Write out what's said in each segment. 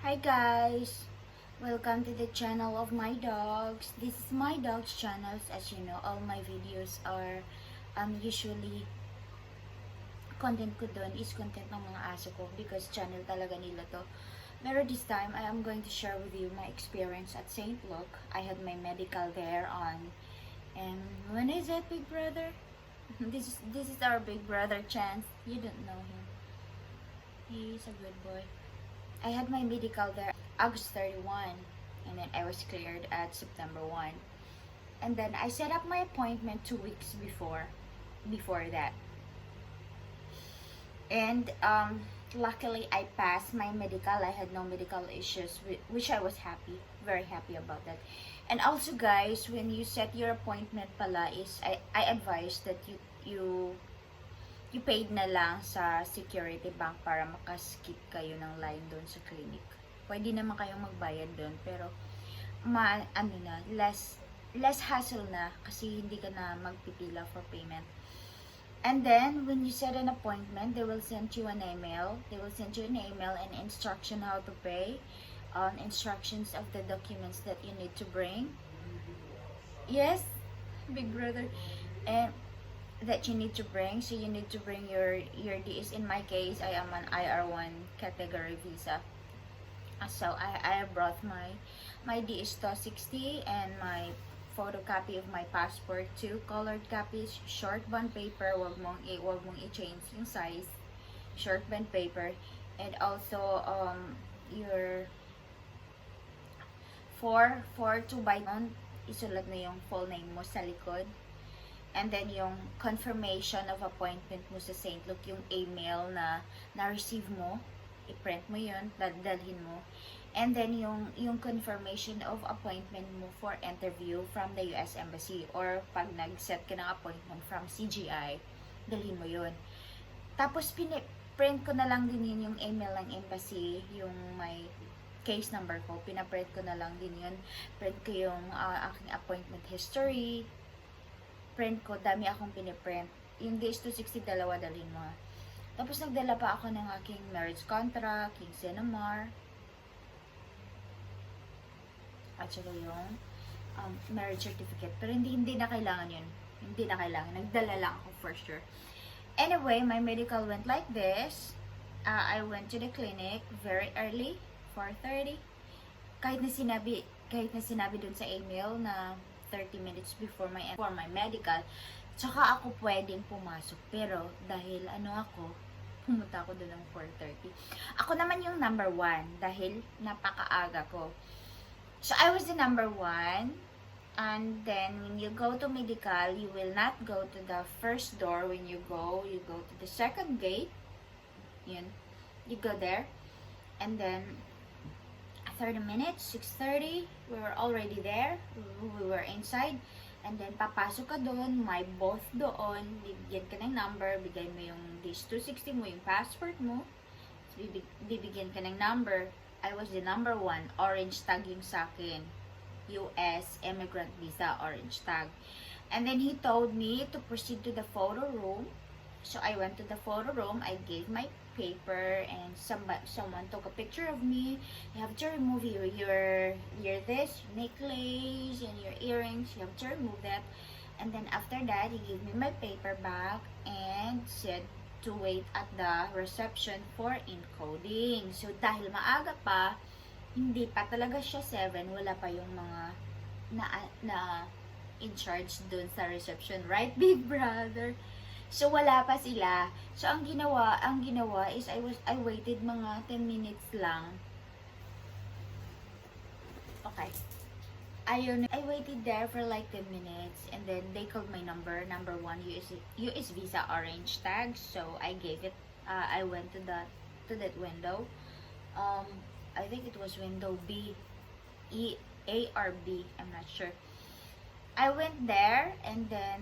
Hi guys! Welcome to the channel of my dogs. This is my dog's channel. As you know, all my videos are usually content ko doon is content ng mga aso ko because channel talaga nila to. Pero this time, I am going to share with you my experience at St. Luke. I had my medical there on, and when is it, big brother? This is our big brother, Chance. You don't know him. He's a good boy. I had my medical there August 31, and then I was cleared at September 1. And then I set up my appointment 2 weeks before that. And luckily I passed my medical. I had no medical issues, which I was very happy about that. And also guys, when you set your appointment pala is I advise that you paid na lang sa security bank para makaskip kayo ng line doon sa clinic. Pwede naman kayong magbayad doon, pero less hassle na kasi hindi ka na magpipila for payment. And then, when you set an appointment, they will send you an email. They will send you an email and instruction how to pay, instructions of the documents that you need to bring. Yes, big brother. And that you need to bring. So you need to bring your DS. In my case, I am an Ir1 category visa. So I brought my DS 260 and my photocopy of my passport, 2 colored copies, short bond paper, wag mong i-change yung size, short bond paper, and also your 4 2x isulat mo yung full name mo sa likod. And then yung confirmation of appointment mo sa St. Luke, yung email na na-receive mo, i-print mo yun, dadalhin mo. And then yung confirmation of appointment mo for interview from the US Embassy, or pag nag-set ka ng appointment from CGI, dalhin mo yun. Tapos print ko na lang din yun, yung email ng embassy, yung may case number ko, pinaprint ko na lang din yun. Print ko yung aking appointment history, print ko, dami akong piniprint. Yung days 260, dalawa dalhin mo. Tapos nagdala pa ako ng aking marriage contract, yung Cinemar, at saka yung marriage certificate. Pero hindi na kailangan yun. Hindi na kailangan. Nagdala lang ako for sure. Anyway, my medical went like this. I went to the clinic very early, 4:30. Kahit na sinabi dun sa email na 30 minutes before my medical, tsaka ako pwedeng pumasok. Pero dahil pumunta ako doon ng 4:30. Ako naman yung number 1 dahil napakaaga ko. So I was the number 1, and then when you go to medical, you will not go to the first door. When you go to the second gate. Yun. You go there, and then 30 minutes, 6:30, we were already there. We were inside. And then, papasok ka doon, may booth doon, bibigyan ka ng number, bigay mo yung this 260 mo, yung passport mo, bibigyan ka ng number. I was the number 1, orange tag yung sa akin. US Immigrant Visa, orange tag. And then, he told me to proceed to the photo room. So, I went to the photo room, I gave my paper, and someone took a picture of me. You have to remove your this necklace and your earrings. You have to remove that. And then after that, he gave me my paper back and said to wait at the reception for encoding. So dahil maaga pa, hindi pa talaga siya 7, wala pa yung mga na in charge dun sa reception, right, big brother? So, wala pa sila. So, ang ginawa is I waited mga 10 minutes lang. Okay. I waited there for like 10 minutes, and then they called my number 1, US Visa orange tag. So, I gave it. I went to that window. I think it was window B, A or B. I'm not sure. I went there, and then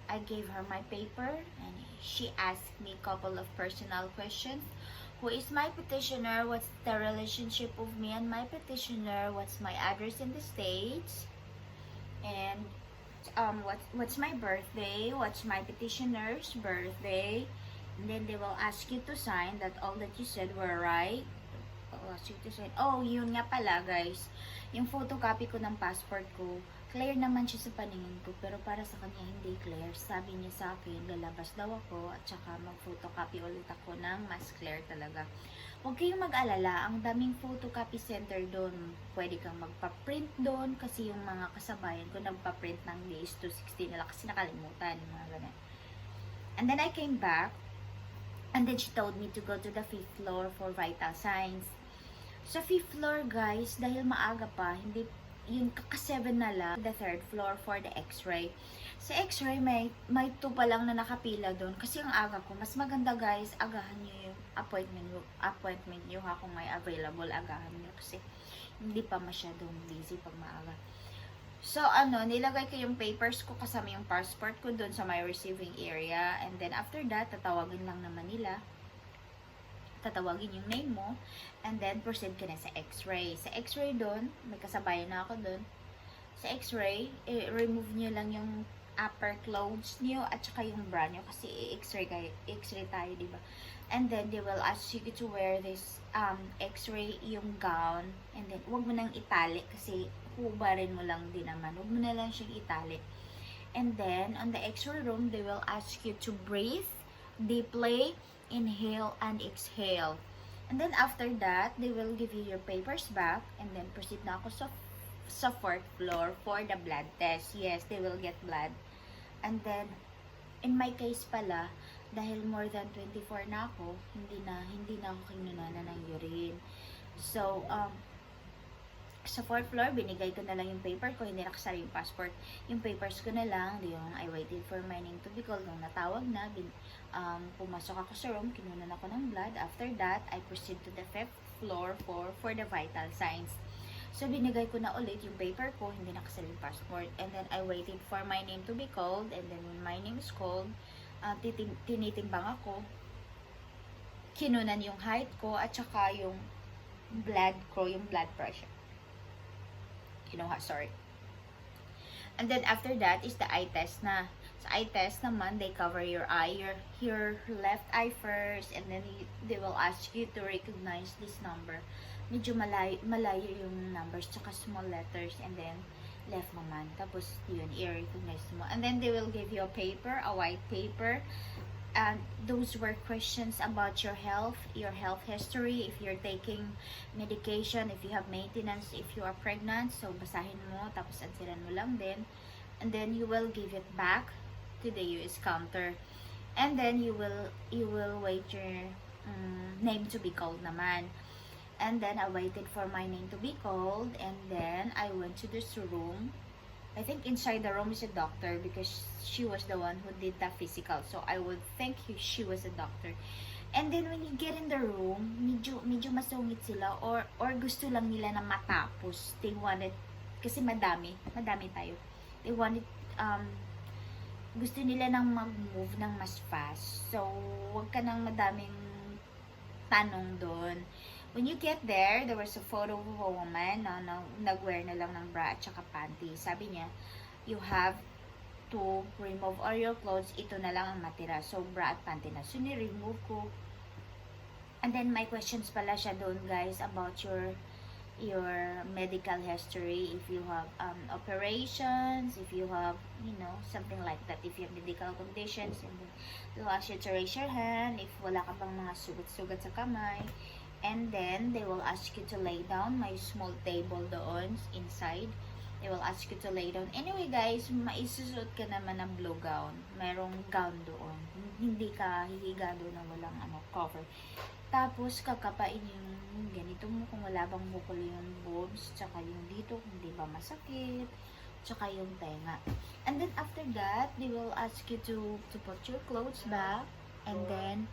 I gave her my paper, and she asked me a couple of personal questions. Who is my petitioner? What's the relationship of me and my petitioner? What's my address in the States? And what's my birthday? What's my petitioner's birthday? And then they will ask you to sign that all that you said were right. ask you to sign. Oh, yun nga pala guys. Yung photocopy ko ng passport ko, clear naman siya sa paningin ko, pero para sa kanya hindi clear. Sabi niya sa akin, lalabas daw ako at saka mag-photocopy ulit ako ng mas clear talaga. Huwag kayong mag-alala, ang daming photocopy center doon. Pwede kang magpa-print doon kasi yung mga kasabayan ko nagpa-print ng days to 60 nila kasi nakalimutan, mga ganun. And then I came back. And then she told me to go to the 5th floor for vital signs. Sa 5th floor guys, dahil maaga pa, hindi yung kaka-7 na lang, the 3rd floor for the x-ray. Sa x-ray, may 2 pa lang na nakapila doon. Kasi ang aga ko, mas maganda guys, agahan nyo yung appointment nyo ha, kung may available, agahan nyo. Kasi hindi pa masyadong busy pag maaga. So, nilagay ko yung papers ko kasama yung passport ko doon sa my receiving area. And then, after that, tatawagin lang naman nila. Tatawagin yung name mo. And then, proceed ka na sa x-ray. Sa x-ray doon, may kasabayan na ako doon. Sa x-ray, remove nyo lang yung upper clothes nyo at saka yung bra nyo. Kasi x-ray tayo, diba? And then, they will ask you to wear this x-ray, yung gown. And then, huwag mo nang itali kasi hubarin mo lang din naman. Huwag mo na lang siyang itali. And then, on the x-ray room, they will ask you to breathe deeply, inhale, and exhale. And then, after that, they will give you your papers back. And then, proceed na ako sa 4th floor for the blood test. Yes, they will get blood. And then, in my case pala, dahil more than 24 na ako, hindi na ako kinunanan ng urine. So, sa 4th floor, binigay ko na lang yung paper ko, hindi nakasali yung passport. Yung papers ko na lang, yung I waited for my name to be called. Nung natawag na, pumasok ako sa room, kinunan ako ng blood. After that, I proceed to the 5th floor for the vital signs. So, binigay ko na ulit yung paper ko, hindi nakasali yung passport. And then, I waited for my name to be called. And then, when my name is called, tinitimbang ako. Kinunan yung height ko, at saka yung blood ko, yung blood pressure. Sorry. And then after that is the eye test na. Sa eye test naman, they cover your eye, your left eye first, and then they will ask you to recognize this number. Medyo malayo yung numbers, tsaka small letters, and then left naman. Tapos yun, i-recognize mo. And then they will give you a paper, a white paper. And those were questions about your health history, if you're taking medication, if you have maintenance, if you are pregnant. So, basahin mo, tapos ansiran mo lang din. And then, you will give it back to the US counter. And then, you will wait your name to be called naman. And then, I waited for my name to be called. And then, I went to this room. I think inside the room is a doctor because she was the one who did the physical. So, I would think she was a doctor. And then, when you get in the room, medyo masungit sila or gusto lang nila na matapos. They wanted, kasi madami tayo. They wanted, gusto nila nang mag-move ng mas fast. So, wag ka nang madaming tanong doon. When you get there, there was a photo of a woman na nag-wear na lang ng bra at saka panty. Sabi niya, you have to remove all your clothes. Ito na lang ang matira. So, bra at panty na. So, ni-remove ko. And then, may questions pala siya doon, guys, about your medical history. If you have operations, if you have, something like that. If you have medical conditions. And then, they'll ask you to raise your hand. If wala ka bang mga sugat-sugat sa kamay. And then, they will ask you to lay down. May small table doon inside. They will ask you to lay down. Anyway, guys, maisusuot ka naman ng blue gown. Merong gown doon. Hindi ka hihiga doon na walang cover. Tapos, kakapain yung ganito mo kung wala bang bukol yung boobs, tsaka yung dito, kung di ba masakit, tsaka yung tenga. And then, after that, they will ask you to put your clothes back. And then,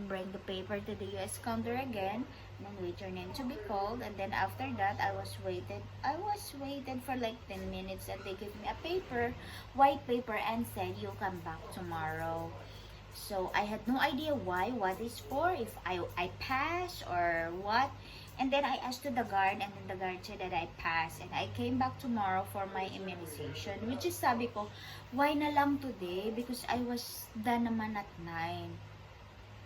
bring the paper to the US counter again, and then wait your name to be called. And then after that, I was waited for like 10 minutes, and they gave me a paper, white paper, and said you'll come back tomorrow. So I had no idea what is for, if I pass or what. And then I asked to the guard, and then the guard said that I passed, and I came back tomorrow for my immunization, which is, sabi ko, why na lang today? Because I was done naman at 9.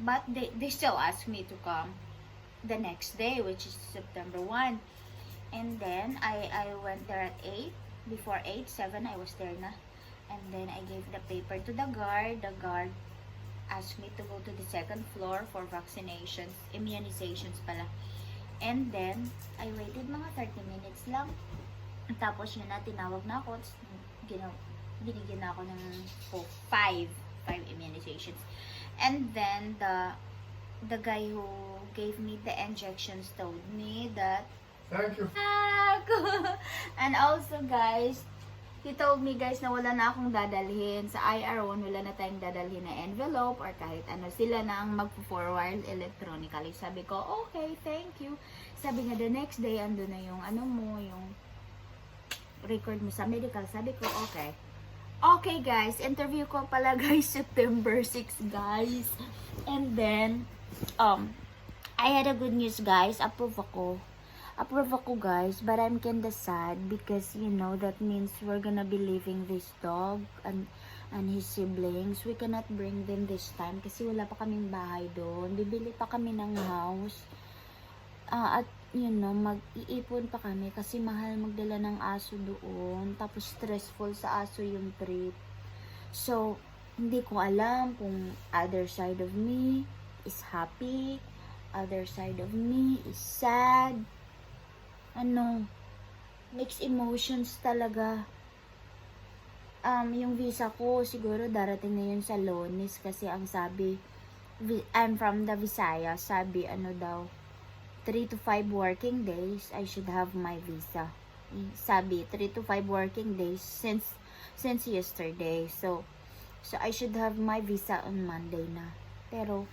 But they still asked me to come. the next day, which is September 1. And then I went there at 8. Before 8, 7, I was there na. And then I gave the paper to the guard. The guard asked me to go to the second floor for vaccinations, immunizations pala. And then, I waited mga 30 minutes lang. Tapos yun na, tinawag na ako. Binigyan na ako ng 5 immunizations. And then, the guy who gave me the injections told me that Thank you. and also guys, he told me guys na wala na akong dadalhin sa Ir1, wala na tayong dadalhin na envelope or kahit ano, sila na ang magpo-forward electronically. Sabi ko, okay, thank you. Sabi nga the next day, ando na yung ano mo, yung record mo sa medical. Sabi ko, okay. Okay guys, interview ko pala guys September 6 guys. And then, I had a good news guys, approve ako guys, but I'm kinda sad because you know that means we're gonna be leaving this dog and his siblings. We cannot bring them this time kasi wala pa kaming bahay doon. Bibili pa kami ng house. At you know, mag-iipon pa kami kasi mahal magdala ng aso doon. Tapos stressful sa aso yung trip. So, hindi ko alam kung other side of me is happy, other side of me is sad. Mixed emotions talaga. Yung visa ko, siguro darating na yun sa Lunes kasi ang sabi, I'm from the Visayas, sabi daw, 3 to 5 working days, I should have my visa. Sabi, 3 to 5 working days since yesterday. So I should have my visa on Monday na. Pero,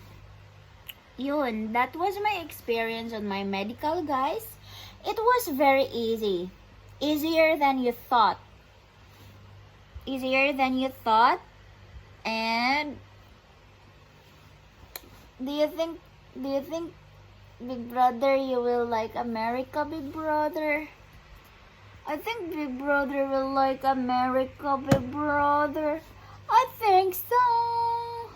yun, that was my experience on my medical, guys. It was very easy. Easier than you thought. Easier than you thought. And do you think Big Brother, you will like America, Big Brother? I think Big Brother will like America, Big Brother. I think so.